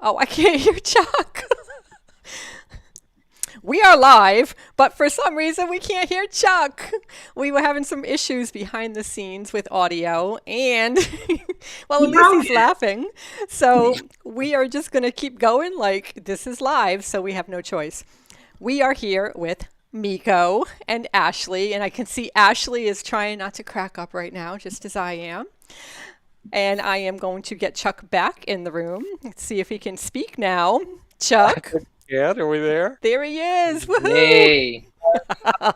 Oh, I can't hear Chuck. We are live, but for some reason we can't hear Chuck. We were having some issues behind the scenes with audio, and well, at He least broke he's it. laughing. So we are just going to keep going like this is live, so we have no choice. We are here with Miko and Ashley, and I can see Ashley is trying not to crack up right now, just as I am. And I am going to get Chuck back in the room. Let's see if he can speak now. Chuck, Yeah, are we there? there he is. Woohoo! Yay. Yeah,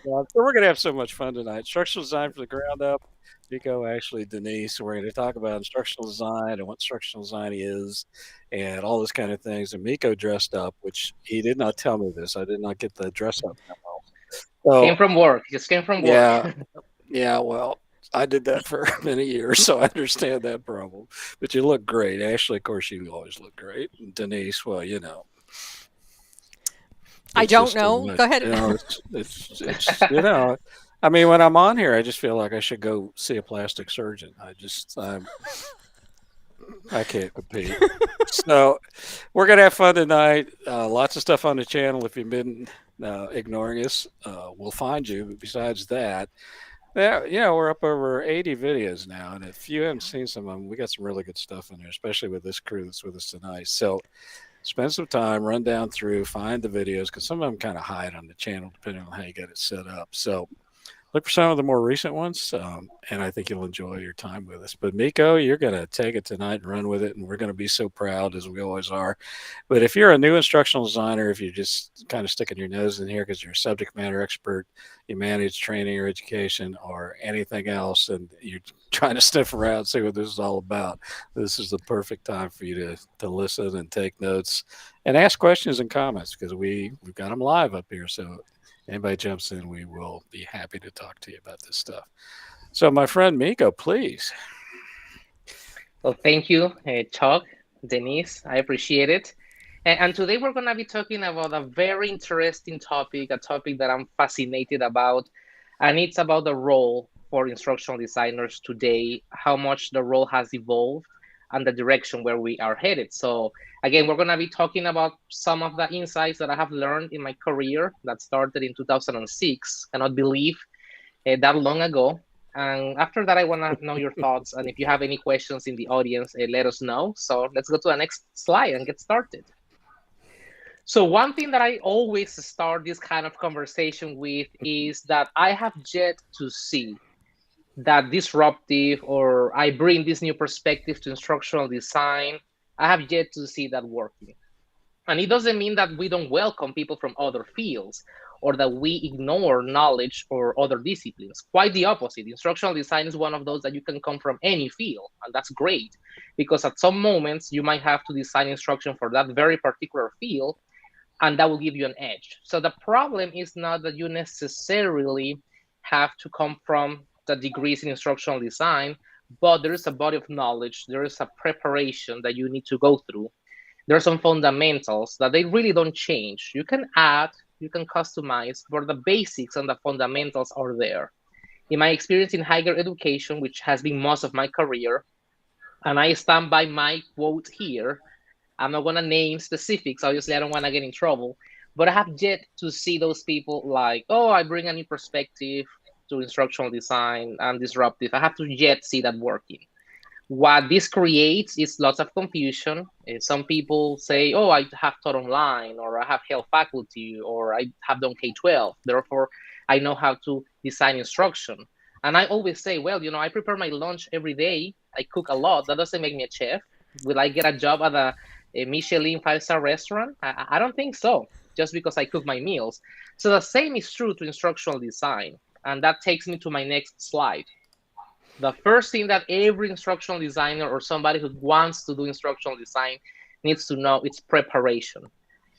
so we're gonna have so much fun tonight. Instructional design from the ground up. Nico, Ashley, Denise. We're going to talk about instructional design and what instructional design is, and all those kind of things. And Miko dressed up, which he did not tell me this. I did not get the dress up memo. Came So from work. Just came from work. yeah, yeah. Well, I did that for many years, so I understand that problem. But you look great, Ashley. Of course, you always look great. And Denise, well, I it's don't just too know. much. Go ahead. It's I mean, when I'm on here, I just feel like I should go see a plastic surgeon. I can't compete. So we're gonna have fun tonight. Lots of stuff on the channel. If you've been ignoring us, we'll find you. But besides that, yeah, we're up over 80 videos now, and if you haven't seen some of them, we got some really good stuff in there, especially with this crew that's with us tonight. So spend some time, run down through, find the videos because some of them kind of hide on the channel depending on how you get it set up. So look for some of the more recent ones, and I think you'll enjoy your time with us. But Miko, you're going to take it tonight and run with it, and we're going to be so proud as we always are. But if you're a new instructional designer, if you're just kind of sticking your nose in here because you're a subject matter expert, you manage training or education or anything else, and you're trying to sniff around, see what this is all about, this is the perfect time for you to listen and take notes and ask questions and comments because we've got them live up here. So anybody jumps in, we will be happy to talk to you about this stuff. So, my friend Miko, please. Well, thank you, Chuck, Denise. I appreciate it. And today we're going to be talking about a very interesting topic, a topic that I'm fascinated about. And it's about the role for instructional designers today, how much the role has evolved, and the direction where we are headed. So, again, we're going to be talking about some of the insights that I have learned in my career that started in 2006. Cannot believe that long ago. And after that, I want to know your thoughts. And if you have any questions in the audience, let us know. So let's go to the next slide and get started. So, one thing that I always start this kind of conversation with is that I have yet to see that disruptive or I bring this new perspective to instructional design. I have yet to see that working. And it doesn't mean that we don't welcome people from other fields or that we ignore knowledge or other disciplines. Quite the opposite. Instructional design is one of those that you can come from any field, and that's great because at some moments you might have to design instruction for that very particular field, and that will give you an edge. So the problem is not that you necessarily have to come from the degrees in instructional design, but there is a body of knowledge, there is a preparation that you need to go through. There are some fundamentals that they really don't change. You can add, you can customize, but the basics and the fundamentals are there. In my experience in higher education, which has been most of my career, and I stand by my quote here, I'm not going to name specifics. Obviously, I don't want to get in trouble, but I have yet to see those people like, oh, I bring a new perspective to instructional design and disruptive. I have to yet see that working. What this creates is lots of confusion. Some people say, oh, I have taught online, or I have held faculty, or I have done K-12. Therefore, I know how to design instruction. And I always say, well, I prepare my lunch every day. I cook a lot. That doesn't make me a chef. Will I get a job at a Michelin five-star restaurant? I don't think so, just because I cook my meals. So the same is true to instructional design. And that takes me to my next slide. The first thing that every instructional designer or somebody who wants to do instructional design needs to know is preparation.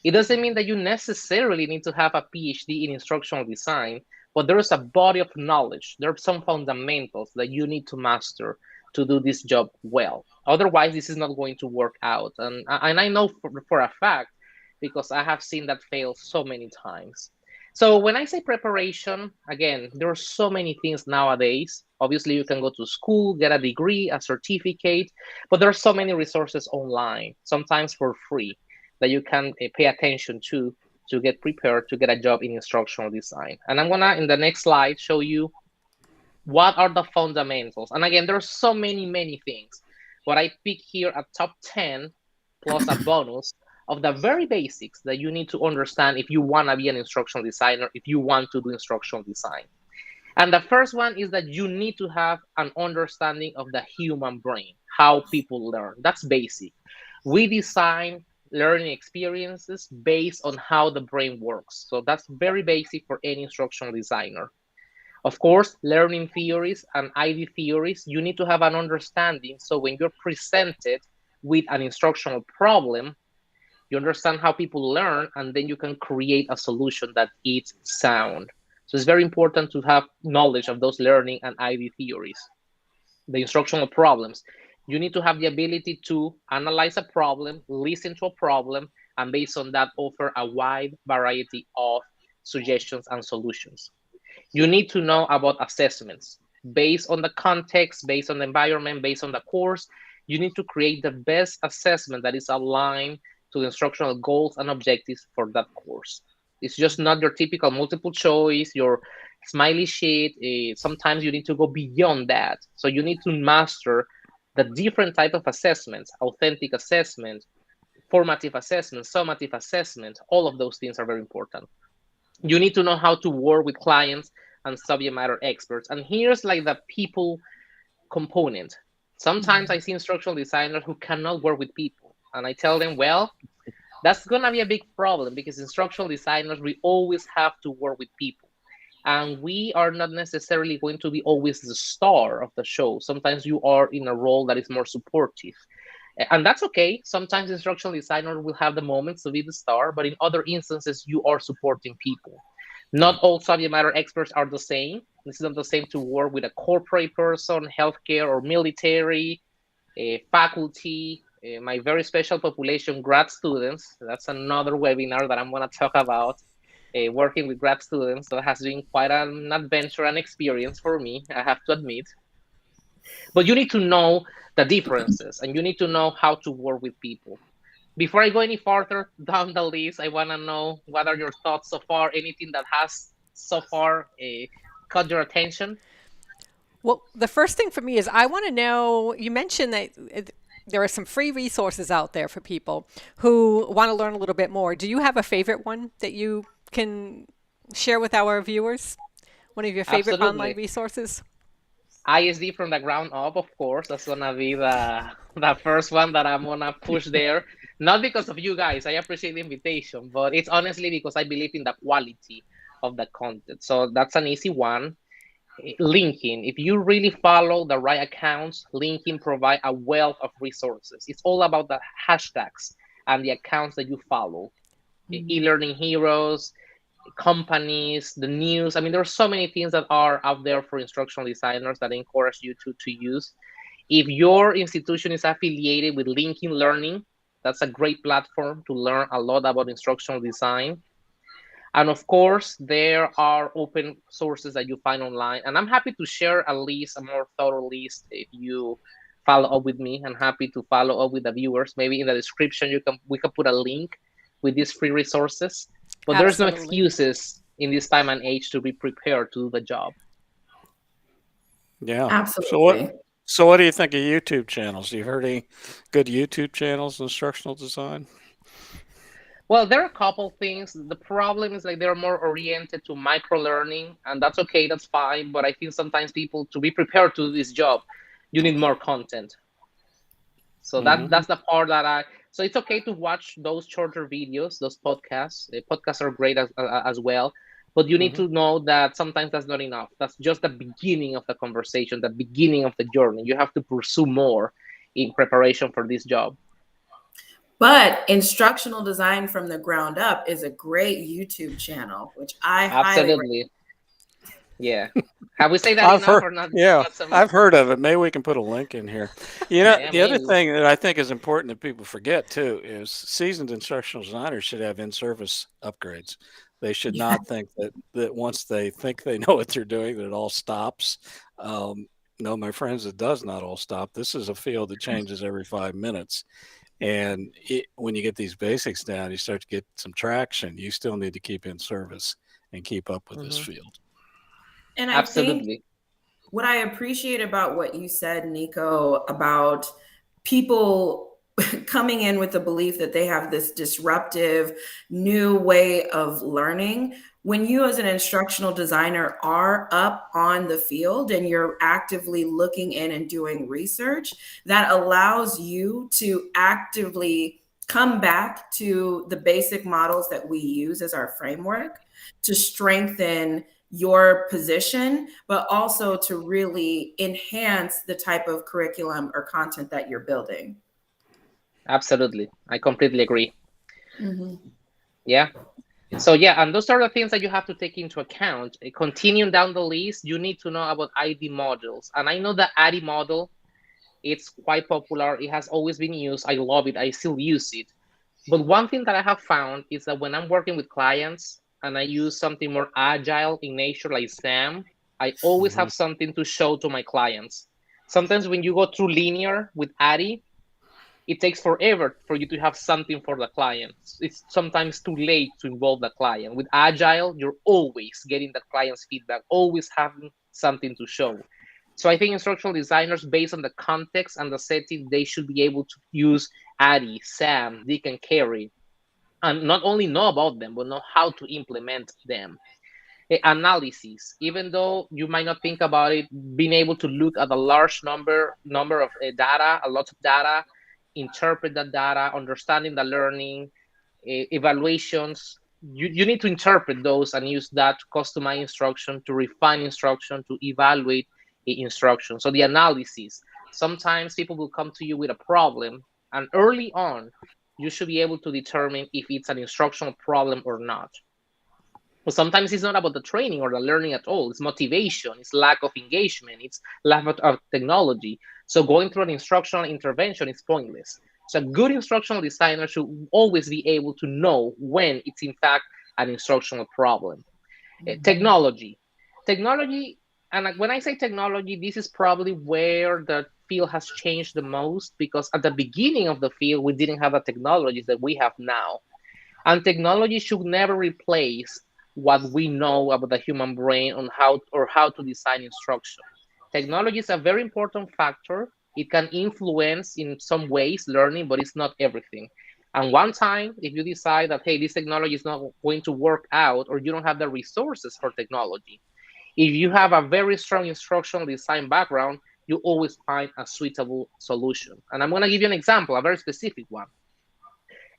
It doesn't mean that you necessarily need to have a PhD in instructional design, but there is a body of knowledge. There are some fundamentals that you need to master to do this job well. Otherwise, this is not going to work out. And I know for a fact because I have seen that fail so many times. So when I say preparation, again, there are so many things nowadays. Obviously, you can go to school, get a degree, a certificate, but there are so many resources online, sometimes for free, that you can pay attention to get prepared to get a job in instructional design. And I'm gonna, in the next slide, show you what are the fundamentals. And again, there are so many things. But I pick here a top 10 plus a bonus of the very basics that you need to understand if you want to be an instructional designer, if you want to do instructional design. And the first one is that you need to have an understanding of the human brain, how people learn. That's basic. We design learning experiences based on how the brain works. So that's very basic for any instructional designer. Of course, learning theories and ID theories, you need to have an understanding. So when you're presented with an instructional problem, you understand how people learn, and then you can create a solution that is sound. So it's very important to have knowledge of those learning and ID theories. The instructional problems, you need to have the ability to analyze a problem, listen to a problem, and based on that, offer a wide variety of suggestions and solutions. You need to know about assessments based on the context, based on the environment, based on the course. You need to create the best assessment that is aligned to the instructional goals and objectives for that course. It's just not your typical multiple choice, your smiley sheet. Sometimes you need to go beyond that. So you need to master the different type of assessments, authentic assessment, formative assessment, summative assessment. All of those things are very important. You need to know how to work with clients and subject matter experts. And here's like the people component. Sometimes I see instructional designers who cannot work with people. And I tell them, well, that's going to be a big problem because instructional designers, we always have to work with people. And we are not necessarily going to be always the star of the show. Sometimes you are in a role that is more supportive. And that's okay. Sometimes instructional designer will have the moments to be the star, but in other instances, you are supporting people. Not all subject matter experts are the same. This is not the same to work with a corporate person, healthcare or military, faculty, my very special population, grad students. That's another webinar that I'm going to talk about. Working with grad students, so it has been quite an adventure and experience for me, I have to admit. But you need to know the differences and you need to know how to work with people. Before I go any further down the list, I want to know what are your thoughts so far? Anything that has so far caught your attention? Well, the first thing for me is I want to know, you mentioned that there are some free resources out there for people who want to learn a little bit more. Do you have a favorite one that you can share with our viewers? One of your favorite online resources? ISD from the ground up, of course. That's gonna be the first one that I'm gonna push there. Not because of you guys, I appreciate the invitation, but it's honestly because I believe in the quality of the content. So that's an easy one. LinkedIn, if you really follow the right accounts, LinkedIn provide a wealth of resources. It's all about the hashtags and the accounts that you follow. E-learning heroes, companies, the news. I mean, there are so many things that are out there for instructional designers that I encourage you to use. If your institution is affiliated with LinkedIn Learning, that's a great platform to learn a lot about instructional design. And of course, there are open sources that you find online. And I'm happy to share a list, a more thorough list, if you follow up with me. I'm happy to follow up with the viewers. Maybe in the description, we can put a link with these free resources. But there's no excuses in this time and age to be prepared to do the job. Yeah. Absolutely. So what do you think of YouTube channels? You heard any good YouTube channels, instructional design? Well, there are a couple things. The problem is like they're more oriented to micro learning, and that's okay, that's fine. But I think sometimes people, to be prepared to do this job, you need more content. So that's the part that so it's okay to watch those shorter videos, those podcasts. Podcasts are great as well, but you need to know that sometimes that's not enough. That's just the beginning of the conversation, the beginning of the journey. You have to pursue more in preparation for this job. But Instructional Design from the Ground Up is a great YouTube channel, which I highly recommend. Yeah. Have we said that enough or not? Yeah, I've heard of it. Maybe we can put a link in here. You know, Yeah, the other thing that I think is important that people forget too is seasoned instructional designers should have in-service upgrades. They should not think that once they think they know what they're doing, that it all stops. No, my friends, it does not all stop. This is a field that changes every 5 minutes. And when you get these basics down, you start to get some traction. You still need to keep in service and keep up with this field. And I think what I appreciate about what you said, Nico, about people coming in with the belief that they have this disruptive new way of learning. When you as an instructional designer are up on the field and you're actively looking in and doing research, that allows you to actively come back to the basic models that we use as our framework to strengthen your position, but also to really enhance the type of curriculum or content that you're building. Absolutely. I completely agree. Yeah. So yeah, and those are the things that you have to take into account. Continuing down the list, you need to know about ID models. And I know the ID model, it's quite popular. It has always been used. I love it. I still use it. But one thing that I have found is that when I'm working with clients and I use something more agile in nature like SAM, I always have something to show to my clients. Sometimes when you go through linear with ADDIE, it takes forever for you to have something for the client. It's sometimes too late to involve the client. With Agile, you're always getting the client's feedback, always having something to show. So I think instructional designers, based on the context and the setting, they should be able to use ADDIE, SAM, Dick, and Carry, and not only know about them, but know how to implement them. Analysis, even though you might not think about it, being able to look at a large number of data, a lot of data, interpret the data, understanding the learning, evaluations. You need to interpret those and use that to customize instruction, to refine instruction, to evaluate instruction. So the analysis, sometimes people will come to you with a problem, and early on, you should be able to determine if it's an instructional problem or not. But sometimes it's not about the training or the learning at all. It's motivation, it's lack of engagement, it's lack of technology. So going through an instructional intervention is pointless. So a good instructional designer should always be able to know when it's in fact an instructional problem. Technology, and when I say technology, this is probably where the field has changed the most, because at the beginning of the field, we didn't have the technologies that we have now. And technology should never replace what we know about the human brain on how to design instruction. Technology is a very important factor. It can influence in some ways learning, but it's not everything. And one time, if you decide that, hey, this technology is not going to work out, or you don't have the resources for technology, if you have a very strong instructional design background, you always find a suitable solution. And I'm going to give you an example, a very specific one.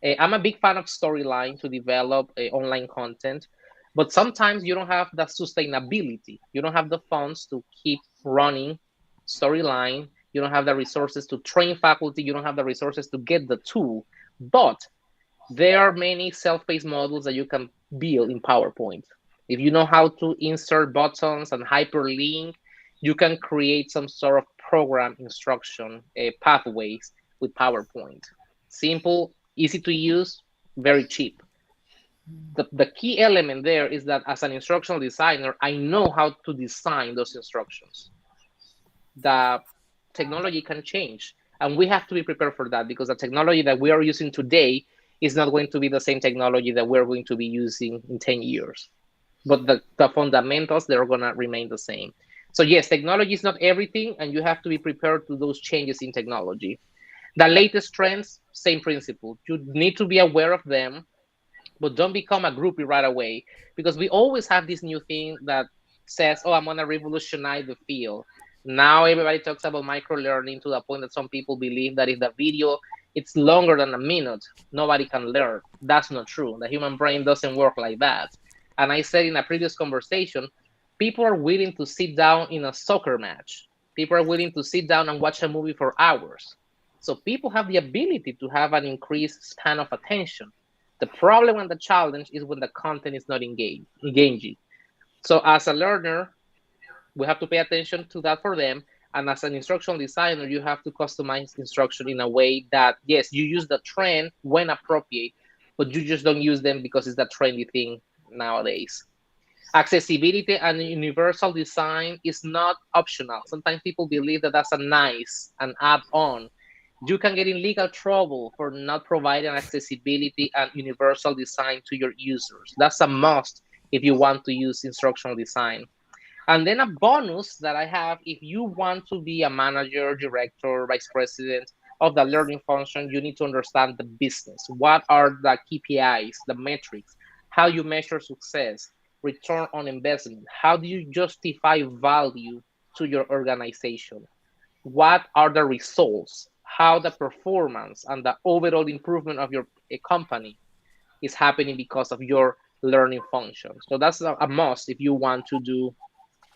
I'm a big fan of storyline to develop online content, but sometimes you don't have the sustainability. You don't have the funds to keep running storyline. You don't have the resources to train faculty. You don't have the resources to get the tool. But there are many self-paced models that you can build in PowerPoint. If you know how to insert buttons and hyperlink, you can create some sort of program instruction pathways with PowerPoint. Simple, easy to use, very cheap. The key element there is that as an instructional designer, I know how to design those instructions. The technology can change, and we have to be prepared for that, because the technology that we are using today is not going to be the same technology that we're going to be using in 10 years. But the fundamentals, they're going to remain the same. So yes, technology is not everything, and you have to be prepared to those changes in technology. The latest trends, same principle. You need to be aware of them, but don't become a groupie right away, because we always have this new thing that says, oh, I'm going to revolutionize the field. Now everybody talks about micro-learning to the point that some people believe that if the video it's longer than a minute, nobody can learn. That's not true. The human brain doesn't work like that. And I said in a previous conversation, people are willing to sit down in a soccer match. People are willing to sit down and watch a movie for hours. So people have the ability to have an increased span of attention. The problem and the challenge is when the content is not engaging. So as a learner, we have to pay attention to that for them. And as an instructional designer, you have to customize instruction in a way that, yes, you use the trend when appropriate, but you just don't use them because it's the trendy thing nowadays. Accessibility and universal design is not optional. Sometimes people believe that that's a nice, an add-on. You can get in legal trouble for not providing accessibility and universal design to your users. That's a must if you want to use instructional design. And then a bonus that I have, if you want to be a manager, director, vice president of the learning function, you need to understand the business. What are the KPIs, the metrics, how you measure success, return on investment, how do you justify value to your organization? What are the results, how the performance and the overall improvement of your company is happening because of your learning function. So that's a must if you want to do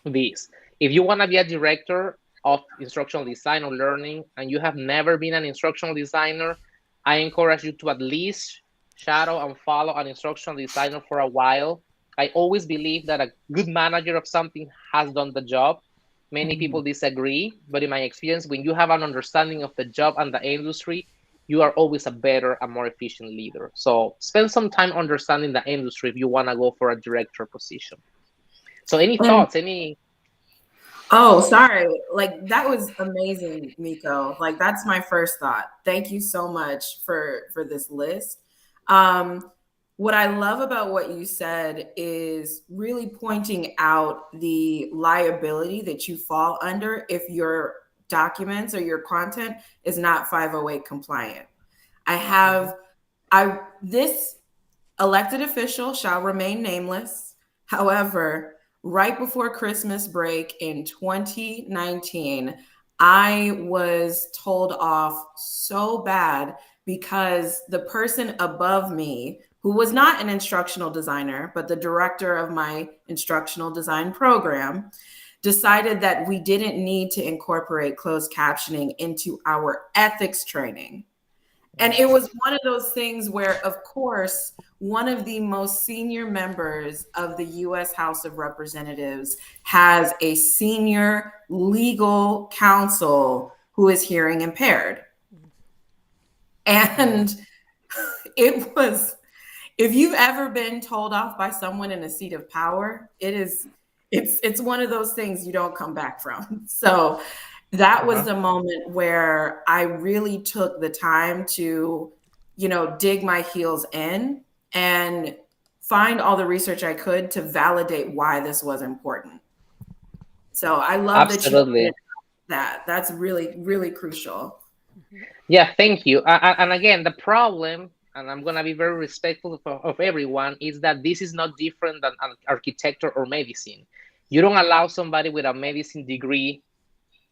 this. If you want to be a director of instructional design or learning and you have never been an instructional designer, I encourage you to at least shadow and follow an instructional designer for a while. I always believe that a good manager of something has done the job. Many people disagree, but in my experience, when you have an understanding of the job and the industry, you are always a better and more efficient leader. So spend some time understanding the industry if you want to go for a director position. So any thoughts, any? Oh, sorry. Like that was amazing, Miko. Like that's my first thought. Thank you so much for this list. What I love about what you said is really pointing out the liability that you fall under if your documents or your content is not 508 compliant. This elected official shall remain nameless. However, right before Christmas break in 2019, I was told off so bad because the person above me, who was not an instructional designer, but the director of my instructional design program, decided that we didn't need to incorporate closed captioning into our ethics training. And it was one of those things where, of course, one of the most senior members of the US House of Representatives has a senior legal counsel who is hearing impaired. And it was, if you've ever been told off by someone in a seat of power, it's one of those things you don't come back from. So that was the moment where I really took the time to, dig my heels in and find all the research I could to validate why this was important. So I love that you did that. That's really, really crucial. Yeah, thank you. And again, the problem, and I'm going to be very respectful of everyone, is that this is not different than architecture or medicine. You don't allow somebody with a medicine degree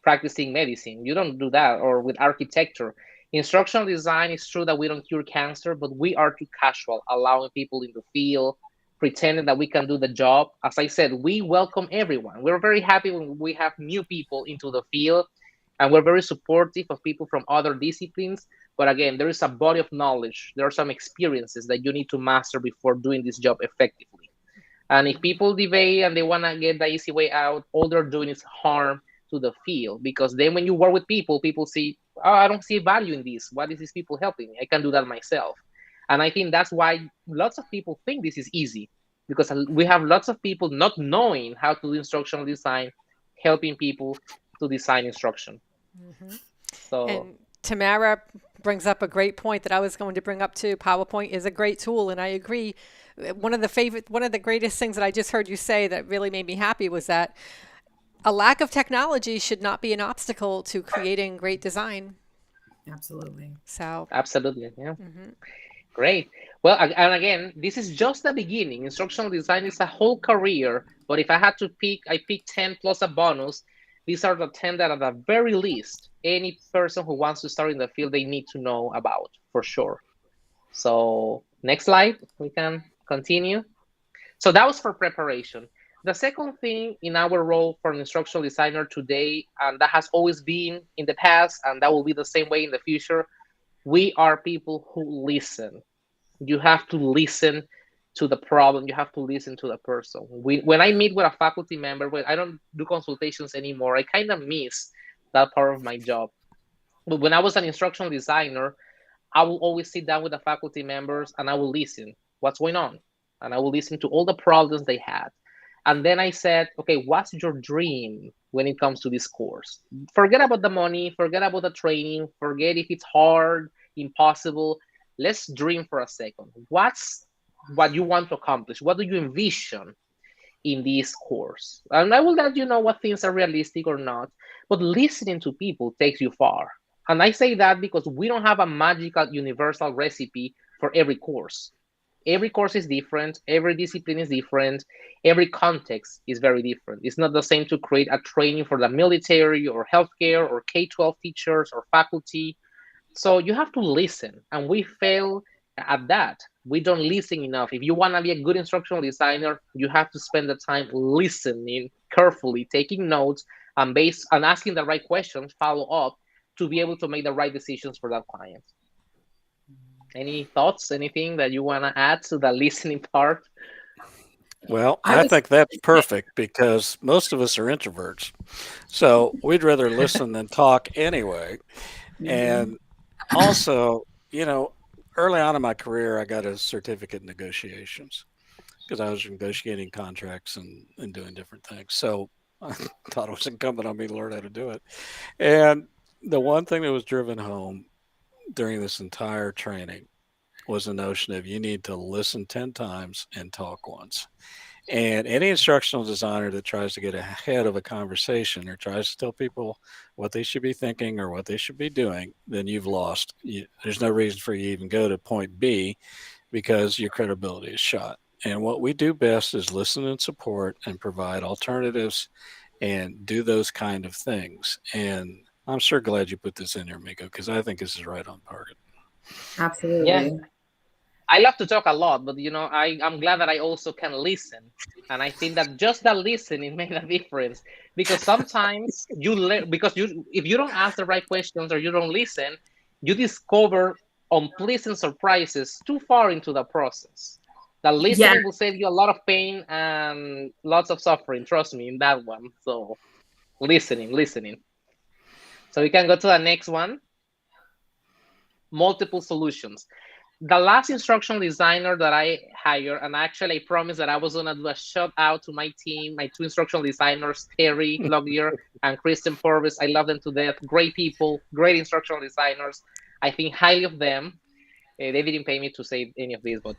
practicing medicine. You don't do that. Or with architecture. Instructional design, is true that we don't cure cancer, but we are too casual, allowing people in the field, pretending that we can do the job. As I said, we welcome everyone. We're very happy when we have new people into the field, and we're very supportive of people from other disciplines. But again, there is a body of knowledge. There are some experiences that you need to master before doing this job effectively. And if people debate and they want to get the easy way out, all they're doing is harm to the field, because then when you work with people see, oh, I don't see value in this. What is these people helping me? I can do that myself. And I think that's why lots of people think this is easy, because we have lots of people not knowing how to do instructional design, helping people to design instruction. So, and Tamara brings up a great point that I was going to bring up too. PowerPoint is a great tool, and I agree. One of the greatest things that I just heard you say that really made me happy was that a lack of technology should not be an obstacle to creating great design. Absolutely. So absolutely, yeah. Great. Well, and again, this is just the beginning. Instructional design is a whole career, but if I had to pick, I picked 10 plus a bonus. These are the 10 that at the very least, any person who wants to start in the field, they need to know about for sure. So next slide, we can continue. So that was for preparation. The second thing in our role for an instructional designer today, and that has always been in the past, and that will be the same way in the future, we are people who listen. You have to listen to the problem. You have to listen to the person. When I meet with a faculty member, when I don't do consultations anymore, I kind of miss that part of my job. But when I was an instructional designer, I will always sit down with the faculty members and I will listen. What's going on? and I will listen to all the problems they had. And then I said, okay, what's your dream when it comes to this course? Forget about the money, forget about the training, forget if it's hard, impossible. Let's dream for a second. What's what you want to accomplish? What do you envision in this course? And I will let you know what things are realistic or not. But listening to people takes you far. And I say that because we don't have a magical universal recipe for every course. Every course is different, every discipline is different, every context is very different. It's not the same to create a training for the military or healthcare or K-12 teachers or faculty. So you have to listen, and we fail at that. We don't listen enough. If you want to be a good instructional designer, you have to spend the time listening carefully, taking notes, and based on asking the right questions, follow up to be able to make the right decisions for that client. Any thoughts, anything that you want to add to the listening part? Well, I think that's perfect because most of us are introverts. So we'd rather listen than talk anyway. And also, early on in my career, I got a certificate in negotiations because I was negotiating contracts and doing different things. So I thought it was incumbent on me to learn how to do it. And the one thing that was driven home during this entire training was the notion of you need to listen 10 times and talk once. And any instructional designer that tries to get ahead of a conversation or tries to tell people what they should be thinking or what they should be doing, then you've lost. There's no reason for you to even go to point B because your credibility is shot. And what we do best is listen and support and provide alternatives and do those kind of things. And I'm sure glad you put this in here, Miko, because I think this is right on target. Absolutely. Yeah. I love to talk a lot, but I'm glad that I also can listen. And I think that just that listening made a difference because sometimes if you don't ask the right questions or you don't listen, you discover unpleasant surprises too far into the process. The listening will save you a lot of pain and lots of suffering. Trust me in that one. So listening. So we can go to the next one. Multiple solutions. The last instructional designer that I hired, and actually I promised that I was going to do a shout out to my team, my two instructional designers, Terry Logier and Kristen Purvis. I love them to death. Great people, great instructional designers. I think highly of them. They didn't pay me to say any of this, but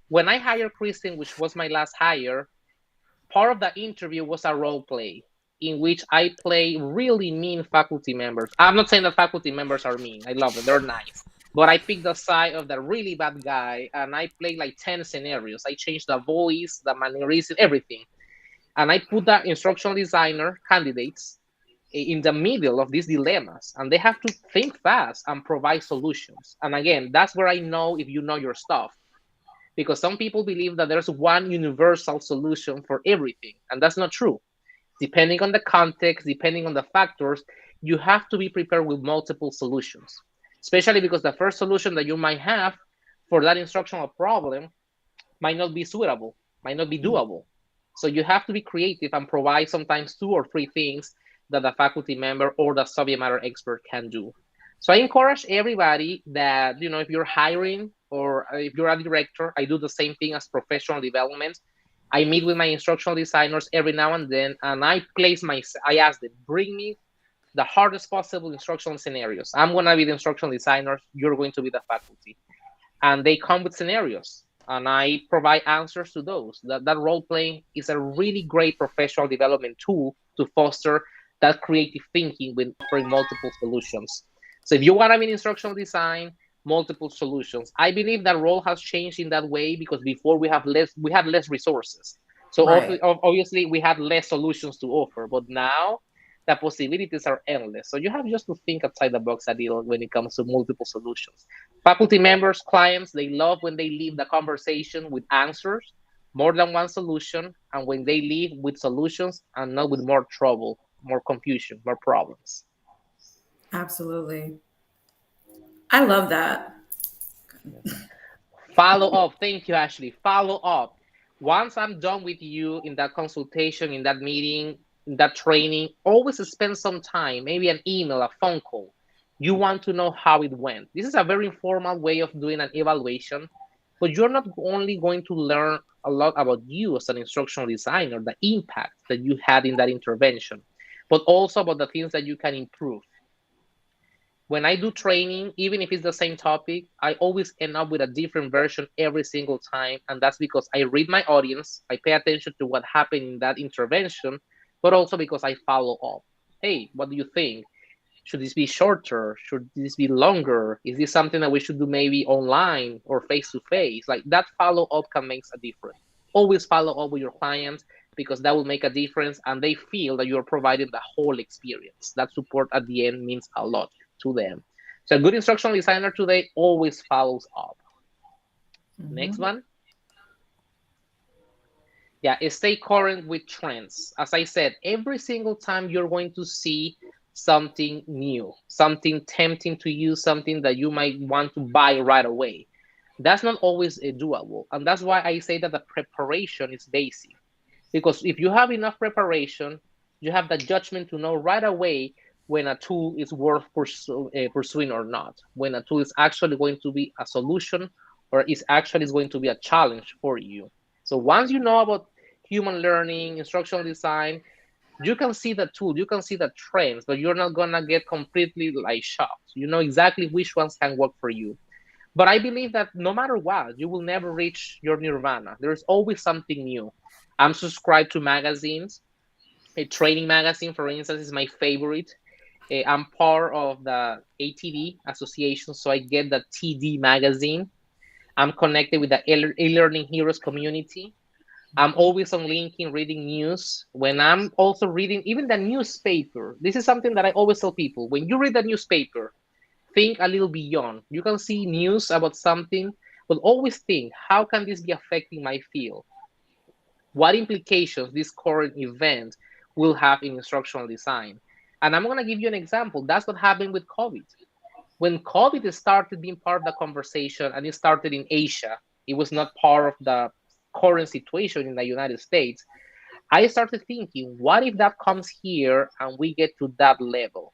when I hired Kristen, which was my last hire, part of the interview was a role play in which I play really mean faculty members. I'm not saying that faculty members are mean. I love them. They're nice. But I picked the side of the really bad guy, and I played like 10 scenarios. I changed the voice, the mannerism, everything. And I put the instructional designer candidates in the middle of these dilemmas, and they have to think fast and provide solutions. And again, that's where I know if you know your stuff. Because some people believe that there's one universal solution for everything, and that's not true. Depending on the context, depending on the factors, you have to be prepared with multiple solutions. Especially because the first solution that you might have for that instructional problem might not be suitable, might not be doable. So you have to be creative and provide sometimes 2 or 3 things that the faculty member or the subject matter expert can do. So I encourage everybody that, if you're hiring or if you're a director, I do the same thing as professional development. I meet with my instructional designers every now and then, and I ask them, bring me the hardest possible instructional scenarios. I'm going to be the instructional designer. You're going to be the faculty. And they come with scenarios, and I provide answers to those. That role-playing is a really great professional development tool to foster that creative thinking with offering multiple solutions. So if you want to be in instructional design, multiple solutions. I believe that role has changed in that way because before we had less resources. So obviously we had less solutions to offer, but now the possibilities are endless. So you have just to think outside the box a little when it comes to multiple solutions. Faculty members, clients, they love when they leave the conversation with answers, more than one solution, and when they leave with solutions and not with more trouble, more confusion, more problems. Absolutely. I love that. Follow up. Thank you, Ashley. Follow up. Once I'm done with you in that consultation, in that meeting, in that training, always spend some time, maybe an email, a phone call. You want to know how it went. This is a very informal way of doing an evaluation. But you're not only going to learn a lot about you as an instructional designer, the impact that you had in that intervention, but also about the things that you can improve. When I do training, even if it's the same topic, I always end up with a different version every single time. And that's because I read my audience, I pay attention to what happened in that intervention, but also because I follow up. Hey, what do you think? Should this be shorter? Should this be longer? Is this something that we should do maybe online or face to face? Like that follow up can make a difference. Always follow up with your clients because that will make a difference and they feel that you're providing the whole experience. That support at the end means a lot to them. So a good instructional designer today always follows up. Next one. Yeah, stay current with trends. As I said, every single time you're going to see something new, something tempting to you, something that you might want to buy right away. That's not always doable. And that's why I say that the preparation is basic. Because if you have enough preparation, you have the judgment to know right away when a tool is worth pursuing or not, when a tool is actually going to be a solution or is actually going to be a challenge for you. So once you know about human learning, instructional design, you can see the tool, you can see the trends, but you're not gonna get completely like shocked. You know exactly which ones can work for you. But I believe that no matter what, you will never reach your nirvana. There's always something new. I'm subscribed to magazines. A training magazine, for instance, is my favorite. I'm part of the ATD association, so I get the TD magazine. I'm connected with the e-learning heroes community. I'm always on LinkedIn reading news. When I'm also reading even the newspaper, this is something that I always tell people. When you read the newspaper, think a little beyond. You can see news about something, but always think, how can this be affecting my field? What implications this current event will have in instructional design? And I'm going to give you an example. That's what happened with COVID. When COVID started being part of the conversation and it started in Asia, it was not part of the current situation in the United States. I started thinking, what if that comes here and we get to that level?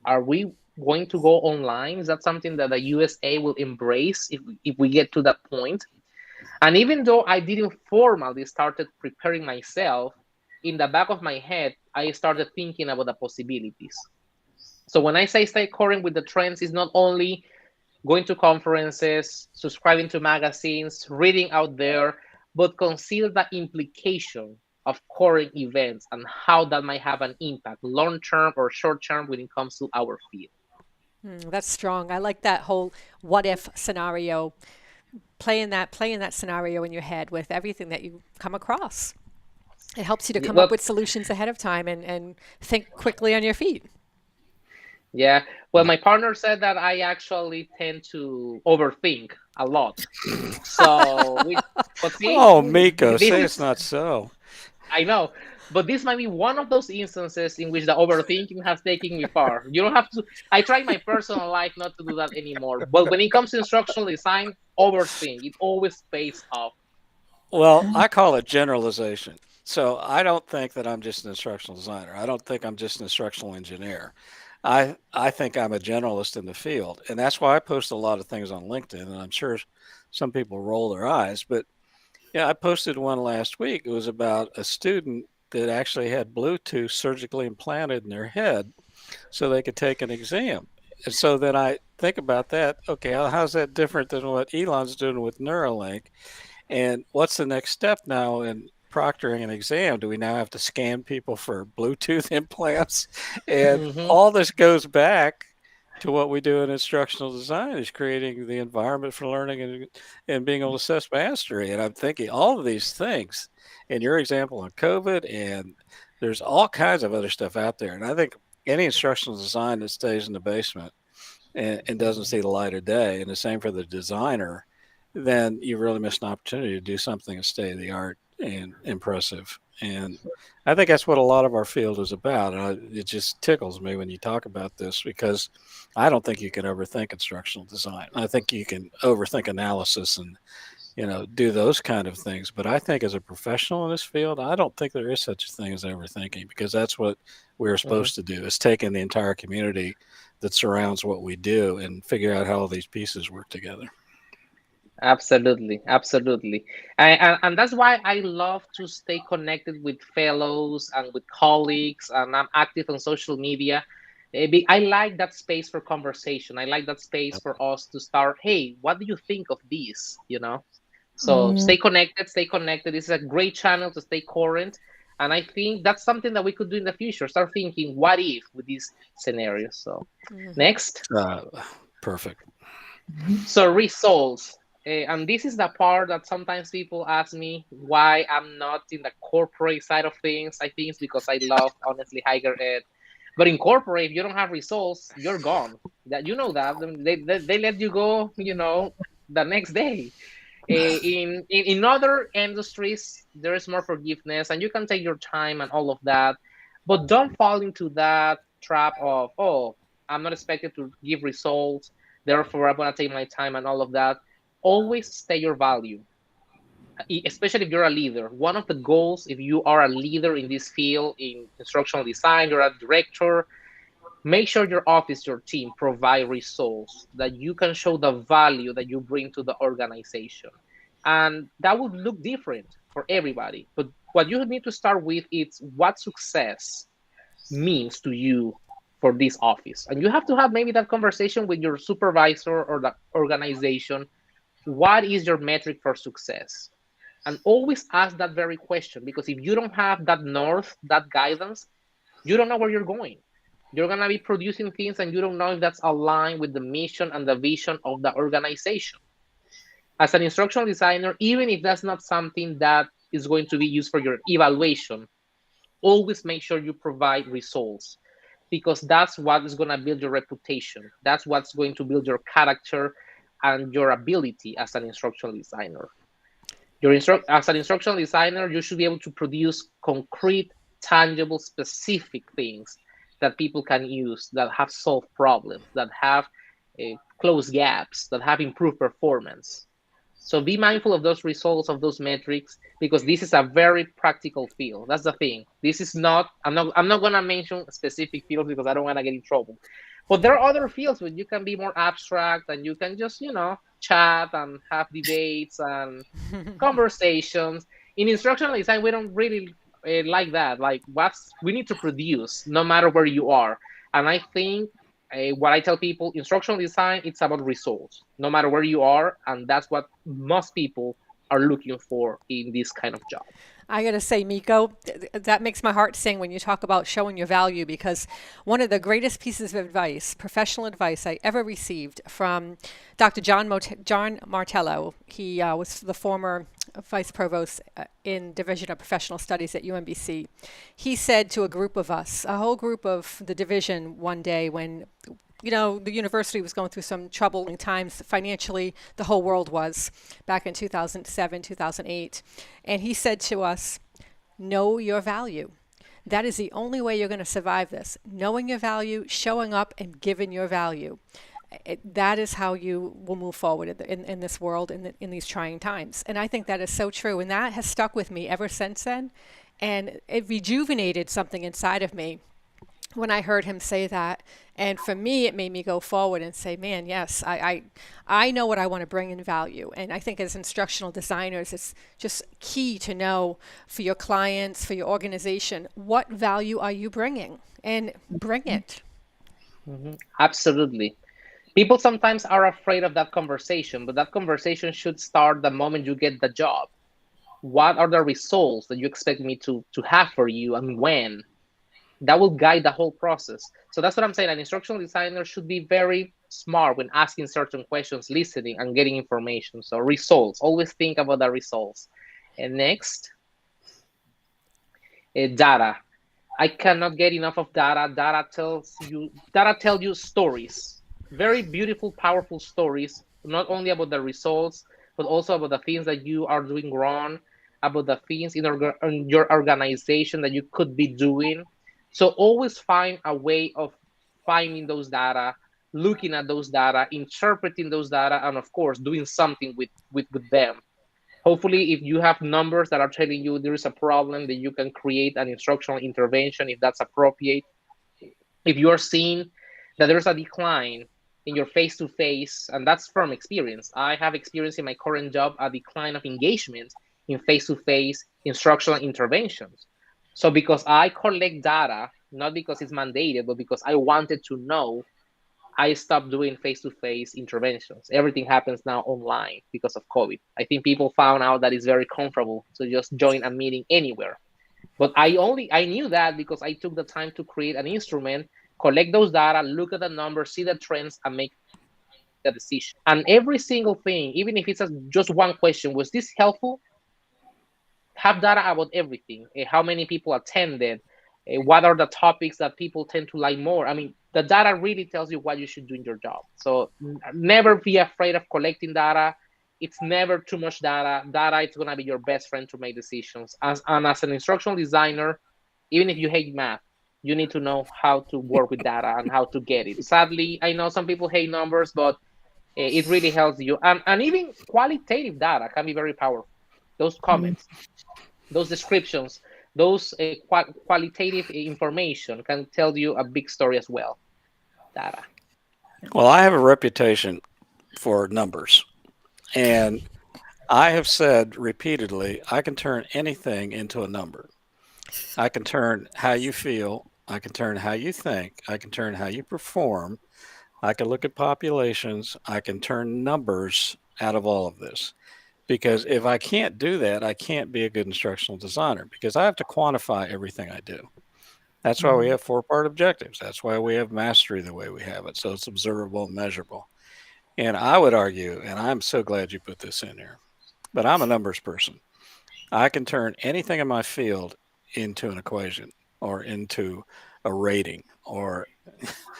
Are we going to go online? Is that something that the USA will embrace if we get to that point? And even though I didn't formally started preparing myself, in the back of my head, I started thinking about the possibilities. So when I say stay current with the trends, it's not only going to conferences, subscribing to magazines, reading out there, but consider the implication of current events and how that might have an impact, long-term or short-term, when it comes to our field. That's strong. I like that whole what if scenario. Playing that scenario in your head with everything that you come across. It helps you to come up with solutions ahead of time and think quickly on your feet. Yeah. Well, my partner said that I actually tend to overthink a lot. So, but see, Oh, Miko, this say is, it's not so. I know, but this might be one of those instances in which the overthinking has taken me far. You don't have to, I try my personal life not to do that anymore. But when it comes to instructional design, overthink. It always pays off. Well, I call it generalization. So I don't think that I'm just an instructional designer. I don't think I'm just an instructional engineer. I think I'm a generalist in the field, and that's why I post a lot of things on LinkedIn. And I'm sure some people roll their eyes, but yeah, I posted one last week. It was about a student that actually had Bluetooth surgically implanted in their head so they could take an exam. And so then I think about that. Okay, how's that different than what Elon's doing with Neuralink? And what's the next step now in proctoring an exam? Do we now have to scan people for Bluetooth implants? And Mm-hmm. all this goes back to what we do in instructional design is creating the environment for learning and being able to assess mastery. And I'm thinking all of these things in your example on COVID, and there's all kinds of other stuff out there. And I think any instructional design that stays in the basement and doesn't see the light of day, and the same for the designer, then you really miss an opportunity to do something that's state of the art and impressive. And I think that's what a lot of our field is about. It just tickles me when you talk about this because I don't think you can overthink instructional design. I think you can overthink analysis and do those kind of things. But I think as a professional in this field, I don't think there is such a thing as overthinking because that's what we're supposed to do is take in the entire community that surrounds what we do and figure out how all these pieces work together. Absolutely, absolutely. And that's why I love to stay connected with fellows and with colleagues, and I'm active on social media. I like that space for conversation. I like that space for us to start, hey, what do you think of this? So stay connected, stay connected. This is a great channel to stay current. And I think that's something that we could do in the future. Start thinking, what if with these scenarios? So next. Perfect. So results. And this is the part that sometimes people ask me why I'm not in the corporate side of things. I think it's because I love, honestly, higher ed. But in corporate, if you don't have results, you're gone. That you know that they let you go, the next day. In other industries, there is more forgiveness, and you can take your time and all of that. But don't fall into that trap of, oh, I'm not expected to give results, therefore I'm gonna take my time and all of that. Always stay your value, especially if you're a leader. One of the goals, if you are a leader in this field, in instructional design, you're a director, make sure your office, your team provide results that you can show the value that you bring to the organization. And that would look different for everybody. But what you need to start with is what success means to you for this office. And you have to have maybe that conversation with your supervisor or the organization. What is your metric for success? And always ask that very question, because if you don't have that north, that guidance, you don't know where you're going. You're going to be producing things and you don't know if that's aligned with the mission and the vision of the organization. As an instructional designer, even if that's not something that is going to be used for your evaluation, always make sure you provide results, because that's what is going to build your reputation. That's what's going to build your character and your ability as an instructional designer. As an instructional designer, you should be able to produce concrete, tangible, specific things that people can use, that have solved problems, that have closed gaps, that have improved performance. So be mindful of those results, of those metrics, because this is a very practical field. That's the thing. This is not, I'm not going to mention specific fields because I don't want to get in trouble. But there are other fields where you can be more abstract and you can just, chat and have debates and conversations. In instructional design, we don't really like that. Like, we need to produce no matter where you are. And I think what I tell people, instructional design, it's about results, no matter where you are. And that's what most people are looking for in this kind of job. I got to say, Miko, that makes my heart sing when you talk about showing your value, because one of the greatest pieces of advice, professional advice I ever received from Dr. John Martello. He was the former vice provost in Division of Professional Studies at UMBC. He said to a group of us, a whole group of the division, one day when the university was going through some troubling times financially. The whole world was back in 2007, 2008. And he said to us, know your value. That is the only way you're going to survive this. Knowing your value, showing up, and giving your value. That is how you will move forward in this world, in these trying times. And I think that is so true. And that has stuck with me ever since then. And it rejuvenated something inside of me when I heard him say that. And for me, it made me go forward and say, man, yes, I know what I want to bring in value. And I think as instructional designers, it's just key to know for your clients, for your organization, what value are you bringing, and bring it. Mm-hmm. Absolutely. People sometimes are afraid of that conversation, but that conversation should start the moment you get the job. What are the results that you expect me to have for you, and when? That will guide the whole process. So that's what I'm saying. An instructional designer should be very smart when asking certain questions, listening and getting information. So results, always think about the results. And next, data. I cannot get enough of data. Data tells you stories, very beautiful, powerful stories, not only about the results, but also about the things that you are doing wrong, about the things in your organization that you could be doing. So always find a way of finding those data, looking at those data, interpreting those data, and of course, doing something with them. Hopefully, if you have numbers that are telling you there is a problem, then you can create an instructional intervention if that's appropriate. If you are seeing that there's a decline in your face-to-face, and that's from experience. I have experienced in my current job a decline of engagement in face-to-face instructional interventions. So because I collect data, not because it's mandated, but because I wanted to know, I stopped doing face-to-face interventions. Everything happens now online because of COVID. I think people found out that it's very comfortable to just join a meeting anywhere. But I knew that because I took the time to create an instrument, collect those data, look at the numbers, see the trends, and make a decision. And every single thing, even if it's just one question, was this helpful? Have data about everything. How many people attended? What are the topics that people tend to like more? I mean, the data really tells you what you should do in your job. So never be afraid of collecting data. It's never too much data. Data is going to be your best friend to make decisions. And as an instructional designer, even if you hate math, you need to know how to work with data and how to get it. Sadly, I know some people hate numbers, but it really helps you. And even qualitative data can be very powerful. Those comments, those descriptions, those qualitative information can tell you a big story as well. Data. Well, I have a reputation for numbers. And I have said repeatedly, I can turn anything into a number. I can turn how you feel. I can turn how you think. I can turn how you perform. I can look at populations. I can turn numbers out of all of this. Because if I can't do that, I can't be a good instructional designer because I have to quantify everything I do. That's why we have 4-part objectives. That's why we have mastery the way we have it. So it's observable and measurable. And I would argue, and I'm so glad you put this in here, but I'm a numbers person. I can turn anything in my field into an equation or into a rating or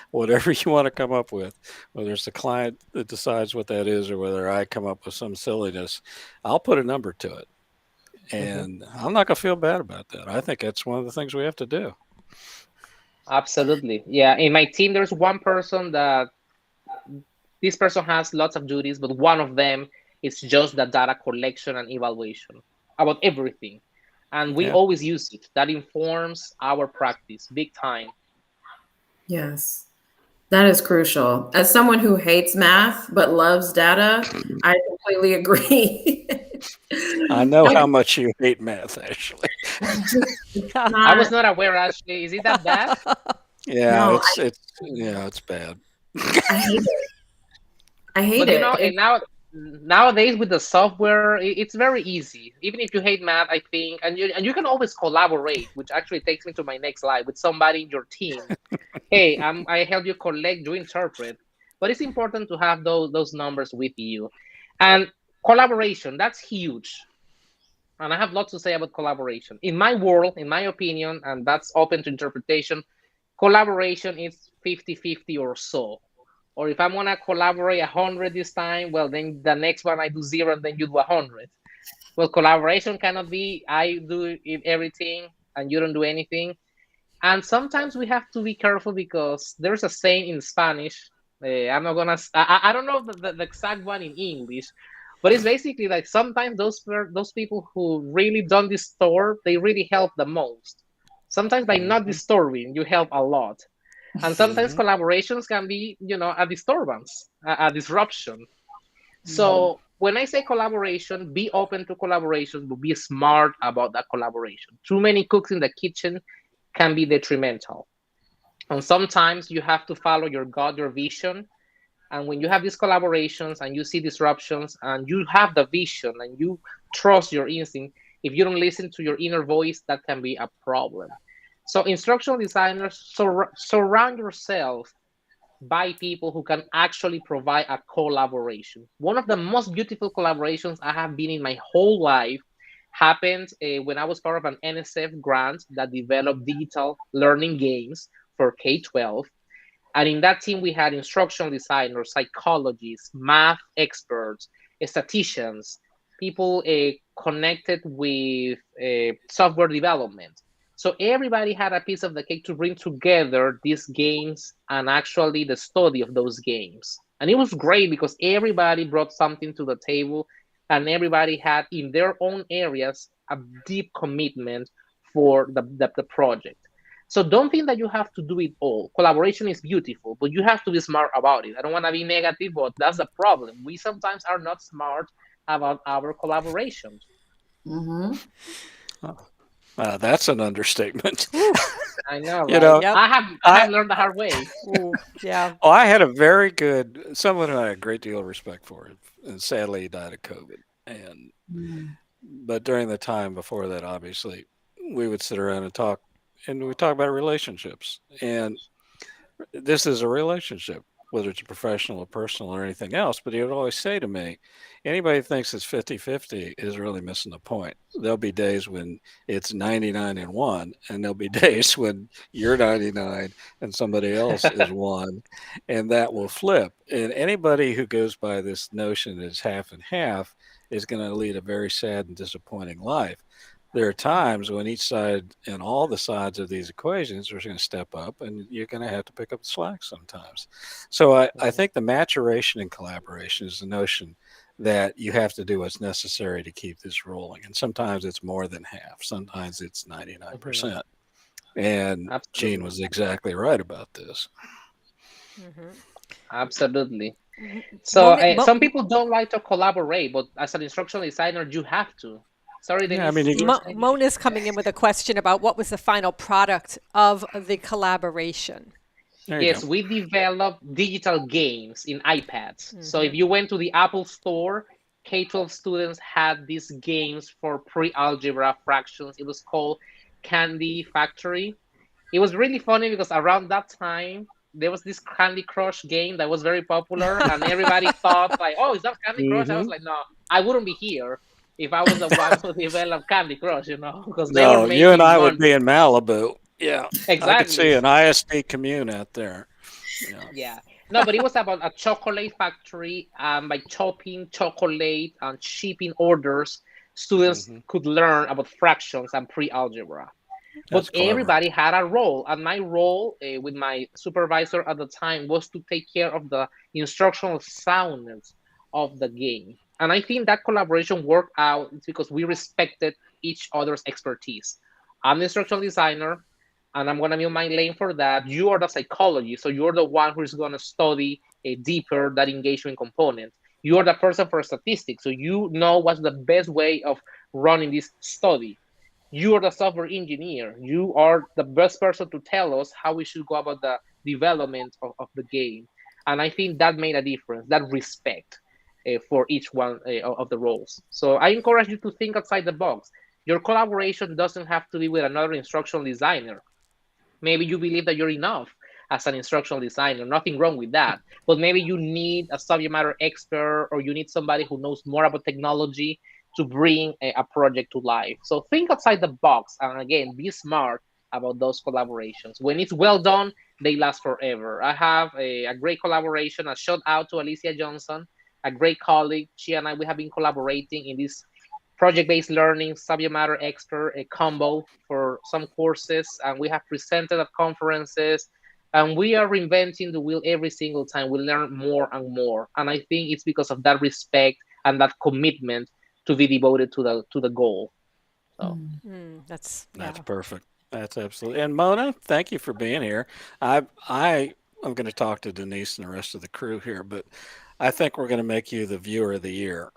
whatever you want to come up with, whether it's the client that decides what that is or whether I come up with some silliness, I'll put a number to it. And I'm not going to feel bad about that. I think that's one of the things we have to do. Absolutely. Yeah. In my team, there's one person that this person has lots of duties, but one of them is just the data collection and evaluation about everything. And we always use it. That informs our practice big time. Yes, that is crucial. As someone who hates math but loves data, I completely agree. I know how much you hate math, Ashley. I was not aware, Ashley. Is it that bad? Yeah, no, it's bad. I hate it. I hate but it. You know, and nowadays with the software, it's very easy. Even if you hate math, I think, and you can always collaborate, which actually takes me to my next slide with somebody in your team. Hey, I help you collect, you interpret, but it's important to have those numbers with you, and collaboration. That's huge, and I have lots to say about collaboration. In my world, in my opinion, and that's open to interpretation, collaboration is 50-50 or so. Or if I'm gonna collaborate 100 this time, well, then the next one I do 0 and then you do 100. Well, collaboration cannot be I do everything and you don't do anything. And sometimes we have to be careful because there's a saying in Spanish. I'm not gonna. I don't know the exact one in English, but it's basically like sometimes those people who really don't disturb, they really help the most. Sometimes by not disturbing, you help a lot. And sometimes collaborations can be, a disturbance, a disruption. So when I say collaboration, be open to collaboration, but be smart about that collaboration. Too many cooks in the kitchen can be detrimental. And sometimes you have to follow your gut, your vision. And when you have these collaborations and you see disruptions and you have the vision and you trust your instinct, if you don't listen to your inner voice, that can be a problem. So instructional designers, surround yourself by people who can actually provide a collaboration. One of the most beautiful collaborations I have been in my whole life happened when I was part of an NSF grant that developed digital learning games for K-12. And in that team, we had instructional designers, psychologists, math experts, statisticians, people connected with software development. So everybody had a piece of the cake to bring together these games and actually the study of those games. And it was great because everybody brought something to the table and everybody had in their own areas a deep commitment for the project. So don't think that you have to do it all. Collaboration is beautiful, but you have to be smart about it. I don't want to be negative, but that's the problem. We sometimes are not smart about our collaborations. Mm-hmm. That's an understatement. Ooh, I know, You right? know, yep. I have learned the hard way. Ooh, yeah. I had a very good someone who I had a great deal of respect for, and sadly he died of COVID. And but during the time before that, obviously, we would sit around and we talk about relationships. And this is a relationship, whether it's a professional or personal or anything else. But he would always say to me, anybody who thinks it's 50-50 is really missing the point. There'll be days when it's 99 and 1, and there'll be days when you're 99 and somebody else is 1, and that will flip. And anybody who goes by this notion that it's half and half is going to lead a very sad and disappointing life. There are times when each side and all the sides of these equations are going to step up, and you're going to have to pick up the slack sometimes. So I think the maturation and collaboration is the notion that you have to do what's necessary to keep this rolling. And sometimes it's more than half, sometimes it's 99%. And Gene Absolutely. was exactly right about this. Absolutely. So Mona, some people don't like to collaborate, but as an instructional designer, you have to. Sorry, Yeah, I Denise, mean, you were saying? Mona's coming in with a question about what was the final product of the collaboration. there you Yes, go. we develop digital games in iPads. So if you went to the Apple Store, K-12 students had these games for pre-algebra fractions. It was called Candy Factory. It was really funny because around that time, there was this Candy Crush game that was very popular, and everybody thought like, "Oh, is that Candy Crush?" I was Hmm. like, "No, I wouldn't be here if I was the one who developed Candy Crush," because they were No, you and making I would money. be in Malibu. Yeah, I could see Exactly. an ISD commune out there. Yeah. Yeah. No, but it was about a chocolate factory. By chopping chocolate and shipping orders, students Hmm. could learn about fractions and pre-algebra. But That's clever. everybody had a role, and my role with my supervisor at the time was to take care of the instructional soundness of the game. And I think that collaboration worked out because we respected each other's expertise. I'm the instructional designer, and I'm going to use my lane for that. You are the psychologist, so you're the one who's going to study deeper that engagement component. You are the person for statistics, so you know what's the best way of running this study. You are the software engineer. You are the best person to tell us how we should go about the development of the game. And I think that made a difference, that respect for each one of the roles. So I encourage you to think outside the box. Your collaboration doesn't have to be with another instructional designer. Maybe you believe that you're enough as an instructional designer, nothing wrong with that. But maybe you need a subject matter expert, or you need somebody who knows more about technology to bring a project to life. So think outside the box, and again, be smart about those collaborations. When it's well done, they last forever. I have a great collaboration. A shout out to Alicia Johnson, a great colleague. She and I, we have been collaborating in this project-based learning, subject matter expert, a combo for some courses, and we have presented at conferences, and we are reinventing the wheel every single time. We learn more and more, and I think it's because of that respect and that commitment to be devoted to the goal. So That's, That's yeah. perfect. That's absolutely. And Mona, thank you for being here. I am going to talk to Denise and the rest of the crew here, but I think we're going to make you the viewer of the year.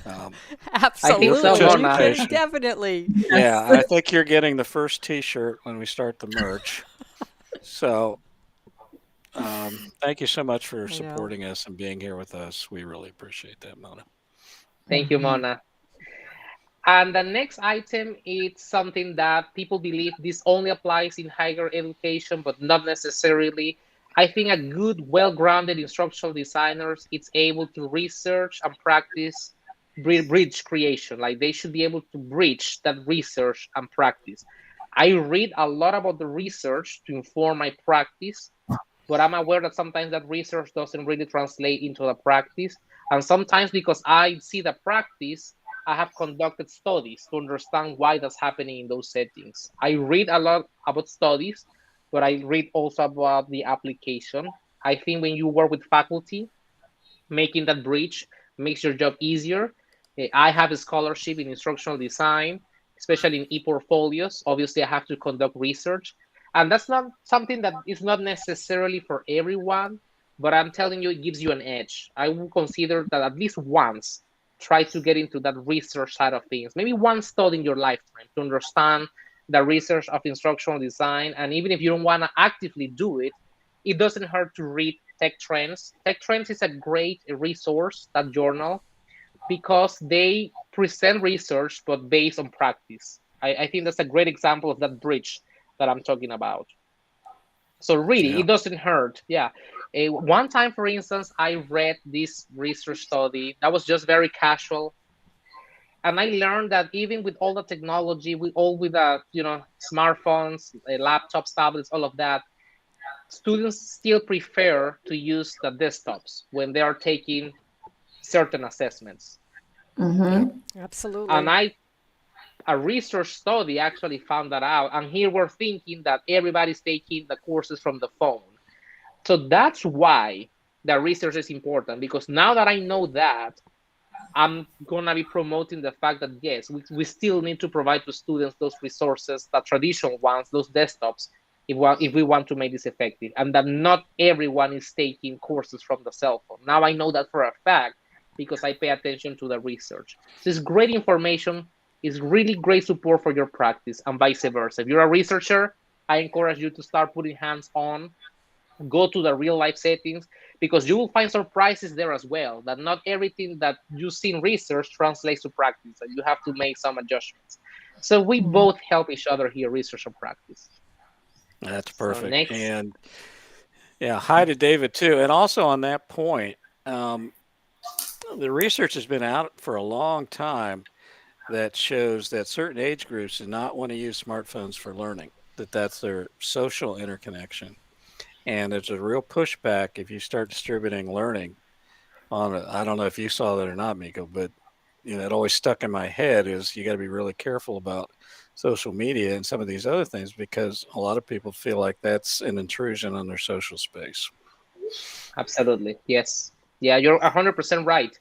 Um, I think so, Absolutely. You Mona. can Participation. definitely. Yeah, Yes. I think you're getting the first T-shirt when we start the merch. So thank you so much for I know. supporting us and being here with us. We really appreciate that, Mona. Thank you, Mona. And the next item is something that people believe this only applies in higher education, but not necessarily. I think a good, well-grounded instructional designers is able to research and practice bridge creation. Like they should be able to bridge that research and practice. I read a lot about the research to inform my practice, but I'm aware that sometimes that research doesn't really translate into the practice. And sometimes because I see the practice, I have conducted studies to understand why that's happening in those settings. I read a lot about studies, but I read also about the application. I think when you work with faculty, making that bridge makes your job easier. I have a scholarship in instructional design, especially in e-portfolios. Obviously, I have to conduct research. And that's not something that is not necessarily for everyone, but I'm telling you, it gives you an edge. I will consider that at least once, try to get into that research side of things. Maybe one study in your lifetime to understand the research of instructional design. And even if you don't want to actively do it, it doesn't hurt to read Tech Trends. Tech Trends is a great resource, that journal, because they present research but based on practice. I think that's a great example of that bridge that I'm talking about. So really, it doesn't hurt. Yeah. One time, for instance, I read this research study that was just very casual, and I learned that even with all the technology, with smartphones, laptops, tablets, all of that, students still prefer to use the desktops when they are taking certain assessments. Absolutely. And a research study actually found that out. And here we're thinking that everybody's taking the courses from the phone. So that's why the research is important, because now that I know that, I'm going to be promoting the fact that, yes, we still need to provide to students those resources, the traditional ones, those desktops, if we want to make this effective. And that not everyone is taking courses from the cell phone. Now I know that for a fact because I pay attention to the research. So it's great information. It's really great support for your practice and vice versa. If you're a researcher, I encourage you to start putting hands on, go to the real life settings, because you will find surprises there as well, that not everything that you see in research translates to practice, and you have to make some adjustments. So we both help each other here, research and practice. That's perfect. So next. And yeah, hi to David too. And also on that point, the research has been out for a long time that shows that certain age groups do not want to use smartphones for learning, that's their social interconnection. And there's a real pushback if you start distributing learning on it. I don't know if you saw that or not, Miko, but it always stuck in my head is you got to be really careful about social media and some of these other things, because a lot of people feel like that's an intrusion on their social space. Absolutely. Yes. Yeah, you're 100% right.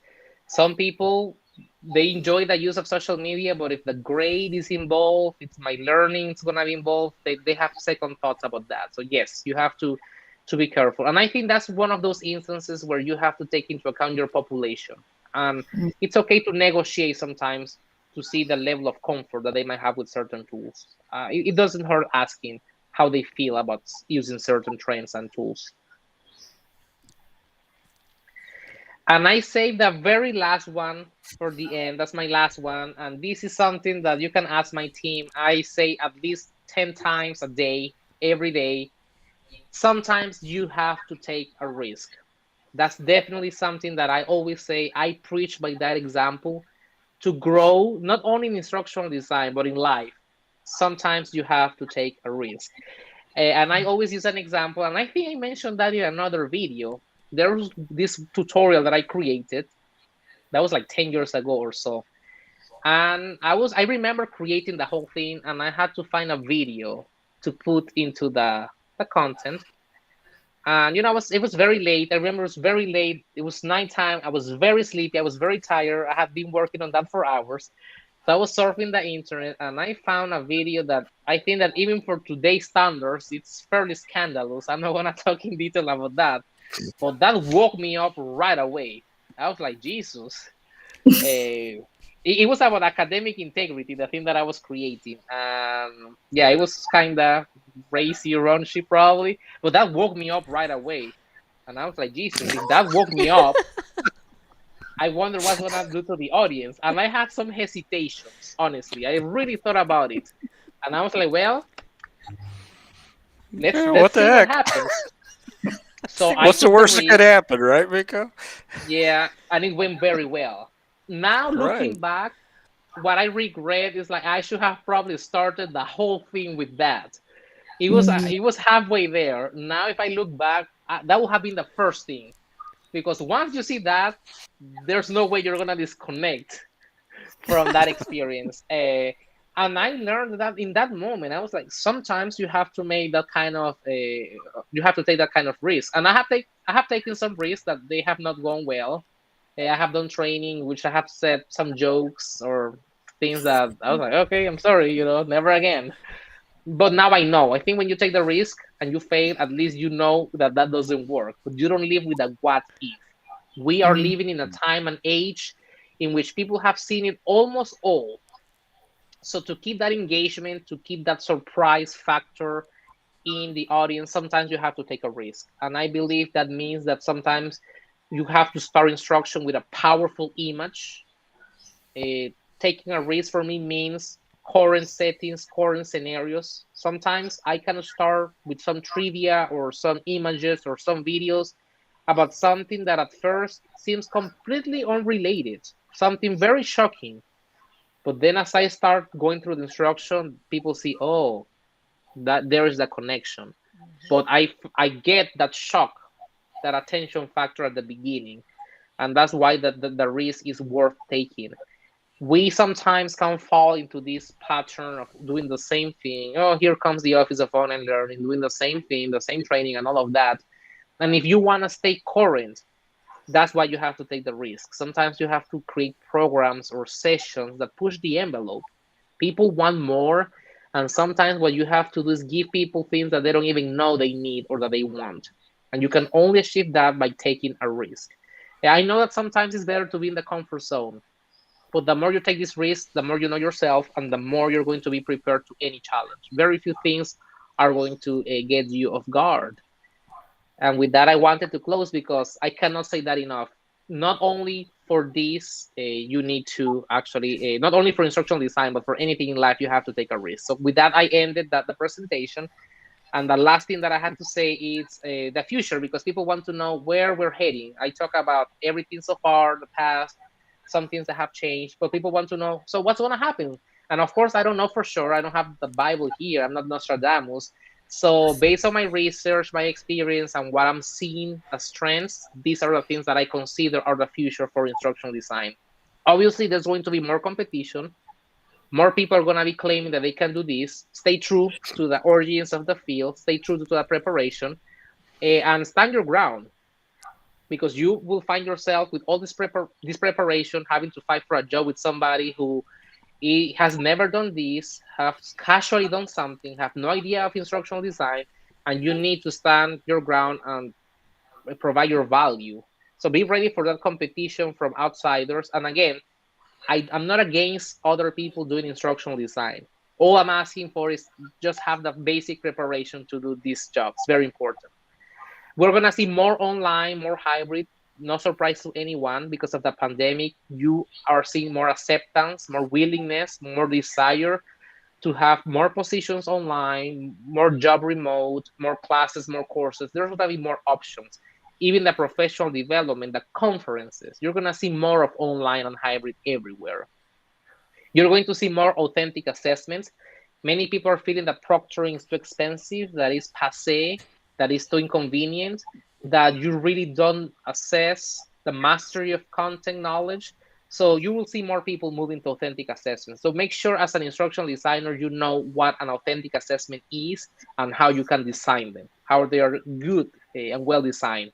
Some people, they enjoy the use of social media, but if the grade is involved, it's my learning is going to be involved, they have second thoughts about that. So yes, you have to be careful. And I think that's one of those instances where you have to take into account your population. It's okay to negotiate sometimes to see the level of comfort that they might have with certain tools. It doesn't hurt asking how they feel about using certain trends and tools. And I saved the very last one for the end. That's my last one. And this is something that you can ask my team. I say at least 10 times a day, every day. Sometimes you have to take a risk. That's definitely something that I always say. I preach by that example. To grow, not only in instructional design, but in life, sometimes you have to take a risk. And I always use an example, and I think I mentioned that in another video. There was this tutorial that I created that was like 10 years ago or so. And I remember creating the whole thing, and I had to find a video to put into the content. And it was very late. I remember it was very late. It was nighttime. I was very sleepy. I was very tired. I had been working on that for hours. So I was surfing the internet, and I found a video that I think that even for today's standards, it's fairly scandalous. I'm not gonna talk in detail about that, but that woke me up right away. I was like, Jesus. It was about academic integrity, the thing that I was creating. Yeah, it was kind of racy, raunchy probably, but that woke me up right away. And I was like, Jesus, if that woke me up, I wonder what's going to do to the audience. And I had some hesitations, honestly. I really thought about it. And I was like, well, let's see what happens. So what's the worst that could happen, right, Miko? Yeah, and it went very well. Now, looking back, what I regret is like I should have probably started the whole thing with that. It was halfway there. Now, if I look back, that would have been the first thing, because once you see that, there's no way you're gonna disconnect from that experience. And I learned that in that moment, I was like, sometimes you have to make that kind of you have to take that kind of risk. And I have taken some risks that they have not gone well. I have done training, which I have said some jokes or things that I was like, okay, I'm sorry, never again. But now I know. I think when you take the risk and you fail, at least you know that that doesn't work. But you don't live with a what if. We are Mhm. living in a time and age in which people have seen it almost all. So to keep that engagement, to keep that surprise factor in the audience, sometimes you have to take a risk. And I believe that means that sometimes you have to start instruction with a powerful image. Taking a risk for me means current settings, current scenarios. Sometimes I can start with some trivia or some images or some videos about something that at first seems completely unrelated, something very shocking. But then as I start going through the instruction, people see, oh, that there is a connection. But I get that shock, that attention factor at the beginning. And that's why the risk is worth taking. We sometimes can fall into this pattern of doing the same thing. Oh, here comes the Office of Online Learning, doing the same thing, the same training, and all of that. And if you want to stay current, that's why you have to take the risk. Sometimes you have to create programs or sessions that push the envelope. People want more, and sometimes what you have to do is give people things that they don't even know they need or that they want. And you can only achieve that by taking a risk. Yeah, I know that sometimes it's better to be in the comfort zone, but the more you take this risk, the more you know yourself, and the more you're going to be prepared to any challenge. Very few things are going to get you off guard. And with that, I wanted to close because I cannot say that enough. Not only for this, you need to actually, not only for instructional design, but for anything in life, you have to take a risk. So with that, I ended the presentation. And the last thing that I had to say is the future, because people want to know where we're heading. I talk about everything so far, the past, some things that have changed, but people want to know, so what's going to happen? And of course, I don't know for sure. I don't have the Bible here. I'm not Nostradamus. So based on my research, my experience, and what I'm seeing as trends, these are the things that I consider are the future for instructional design. Obviously, there's going to be more competition. More people are going to be claiming that they can do this. Stay true to the origins of the field. Stay true to the preparation, and stand your ground, because you will find yourself with all this preparation, having to fight for a job with somebody who has never done this, has casually done something, have no idea of instructional design, and you need to stand your ground and provide your value. So be ready for that competition from outsiders. And again, I'm not against other people doing instructional design. All I'm asking for is just have the basic preparation to do this job. It's very important. We're going to see more online, more hybrid. No surprise to anyone, because of the pandemic. You are seeing more acceptance, more willingness, more desire to have more positions online, more job remote, more classes, more courses. There's going to be more options. Even the professional development, the conferences, you're going to see more of online and hybrid everywhere. You're going to see more authentic assessments. Many people are feeling that proctoring is too expensive, that is passe, that is too inconvenient, that you really don't assess the mastery of content knowledge. So you will see more people moving to authentic assessments. So make sure as an instructional designer, you know what an authentic assessment is and how you can design them, how they are good and well designed.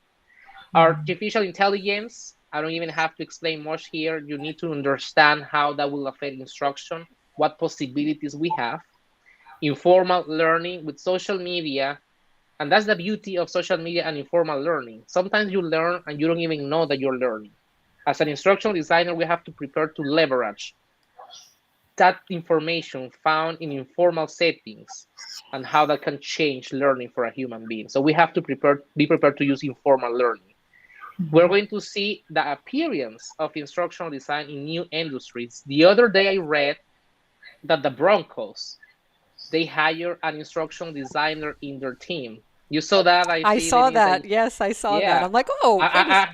Artificial intelligence, I don't even have to explain much here. You need to understand how that will affect instruction, what possibilities we have. Informal learning with social media, and that's the beauty of social media and informal learning. Sometimes you learn and you don't even know that you're learning. As an instructional designer, we have to prepare to leverage that information found in informal settings and how that can change learning for a human being. So we have to be prepared to use informal learning. We're going to see the appearance of instructional design in new industries. The other day I read that the Broncos, they hire an instructional designer in their team. You saw that, I I see, saw Denise. that. Yes, I saw that. Yeah, I'm like, oh, wait a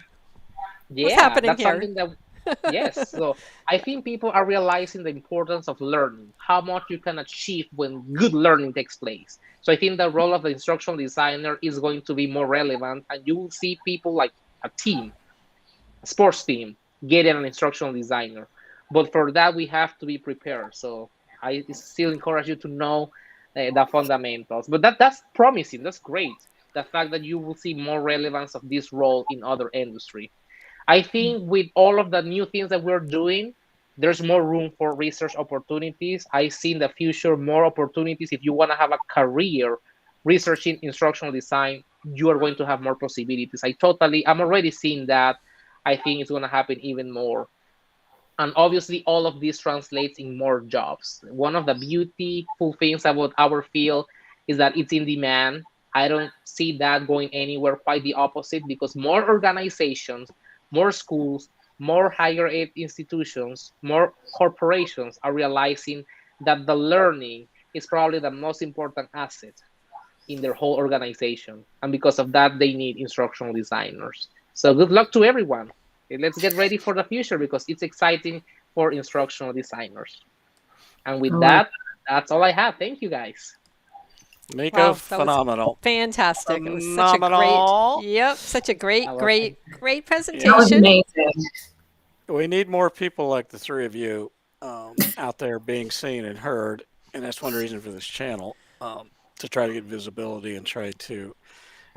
what's yeah, happening that's here? something that, yes. So I think people are realizing the importance of learning, how much you can achieve when good learning takes place. So I think the role of the instructional designer is going to be more relevant, and you will see people like a team, a sports team, getting an instructional designer. But for that, we have to be prepared. So I still encourage you to know the fundamentals. But that's promising. That's great. The fact that you will see more relevance of this role in other industry. I think with all of the new things that we're doing, there's more room for research opportunities. I see in the future more opportunities. If you want to have a career researching instructional design, you are going to have more possibilities. I'm already seeing that. I think it's going to happen even more. And obviously, all of this translates in more jobs. One of the beautiful things about our field is that it's in demand. I don't see that going anywhere, quite the opposite, because more organizations, more schools, more higher ed institutions, more corporations are realizing that the learning is probably the most important asset in their whole organization. And because of that, they need instructional designers. So good luck to everyone. Let's get ready for the future because it's exciting for instructional designers. And with that, that's all I have. Thank you, guys. Miko, phenomenal. Fantastic. Phenomenal. It was such a great presentation. That was amazing. We need more people like the three of you out there being seen and heard. And that's one reason for this channel, to try to get visibility and try to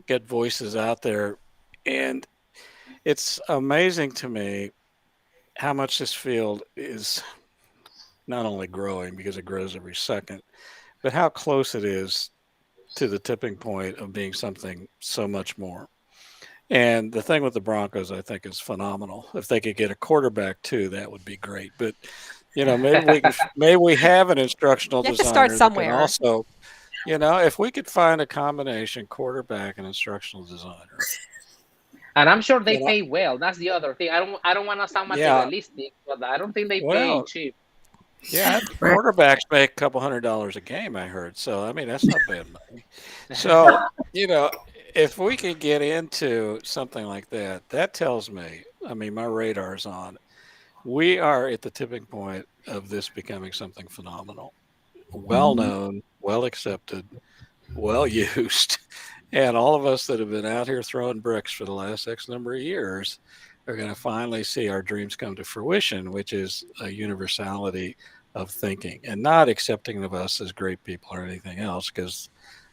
get voices out there. And it's amazing to me how much this field is not only growing because it grows every second, but how close it is to the tipping point of being something so much more. And the thing with the Broncos, I think, is phenomenal. If they could get a quarterback too, that would be great. But maybe we have an instructional You have designer to start that somewhere. can also, if we could find a combination quarterback and instructional designer. And I'm sure they pay well. That's the other thing. I don't want to sound materialistic, but I don't think they pay cheap. Yeah, quarterbacks make a couple $100 a game, I heard. So, I mean, that's not bad money. So, if we could get into something like that, that tells me, I mean, my radar's on. We are at the tipping point of this becoming something phenomenal. Well known, well accepted, well used. And all of us that have been out here throwing bricks for the last X number of years are going to finally see our dreams come to fruition, which is a universality of thinking and not accepting of us as great people or anything else, because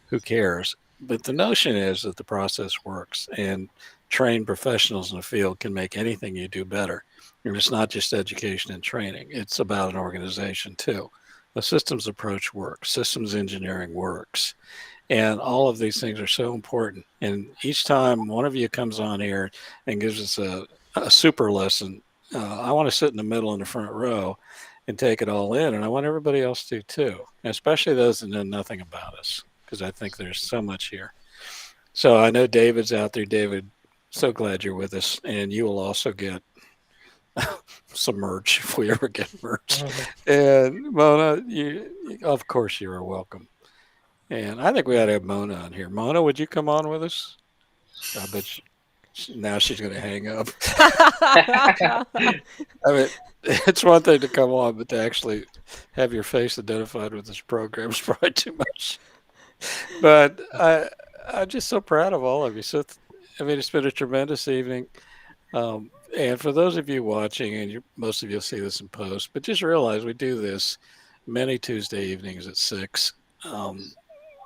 who cares? But the notion is that the process works, and trained professionals in the field can make anything you do better. And it's not just education and training. It's about an organization too. The systems approach works. Systems engineering works. And all of these things are so important. And each time one of you comes on here and gives us a super lesson, I want to sit in the middle in the front row and take it all in. And I want everybody else to too, and especially those that know nothing about us, because I think there's so much here. So I know David's out there. David, so glad you're with us. And you will also get some merch if we ever get merch. And Mona, of course you are welcome. And I think we ought to have Mona on here. Mona, would you come on with us? I bet now she's going to hang up. I mean, it's one thing to come on, but to actually have your face identified with this program is probably too much. But I'm just so proud of all of you. So, I mean, it's been a tremendous evening. And for those of you watching, and most of you will see this in post, but just realize we do this many Tuesday evenings at 6.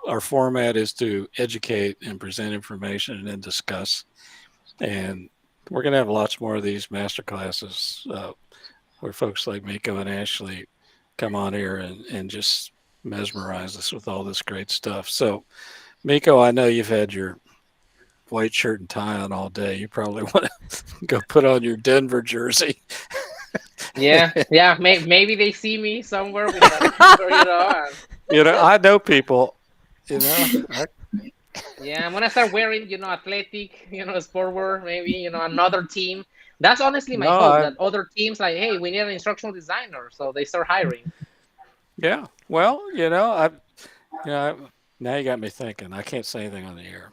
Our format is to educate and present information and then discuss. And we're going to have lots more of these master classes where folks like Miko and Ashley come on here and just mesmerize us with all this great stuff. So, Miko, I know you've had your white shirt and tie on all day. You probably want to go put on your Denver jersey. Yeah. Maybe they see me somewhere with that, I know people. Yeah, I'm gonna start wearing, athletic, sport wear, maybe, another team. That's honestly my hope, that other teams like, hey, we need an instructional designer, so they start hiring. Yeah. Well, now you got me thinking. I can't say anything on the air.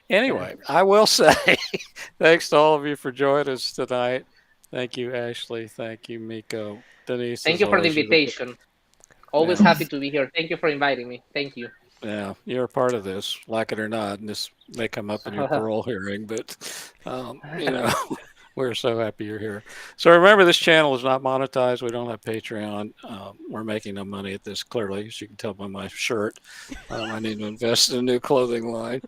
Anyway, I will say thanks to all of you for joining us tonight. Thank you, Ashley. Thank you, Miko. Denise. Thank you for the invitation. Always happy to be here. Thank you for inviting me. Thank you. Yeah, you're a part of this, like it or not. And this may come up in your parole hearing, but we're so happy you're here. So remember, this channel is not monetized. We don't have Patreon. We're making no money at this, clearly, as you can tell by my shirt. I need to invest in a new clothing line.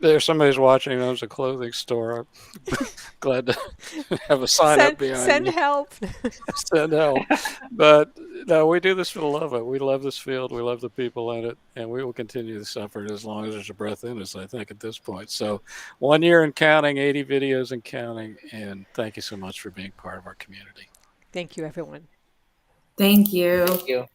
There's somebody's watching, owns a clothing store. I'm glad to have a sign up behind Send me. help. Send help. But no, we do this for the love of it. We love this field. We love the people in it. And we will continue this effort as long as there's a breath in us, I think, at this point. So 1 year and counting, 80 videos and counting. And thank you so much for being part of our community. Thank you, everyone. Thank you. Thank you.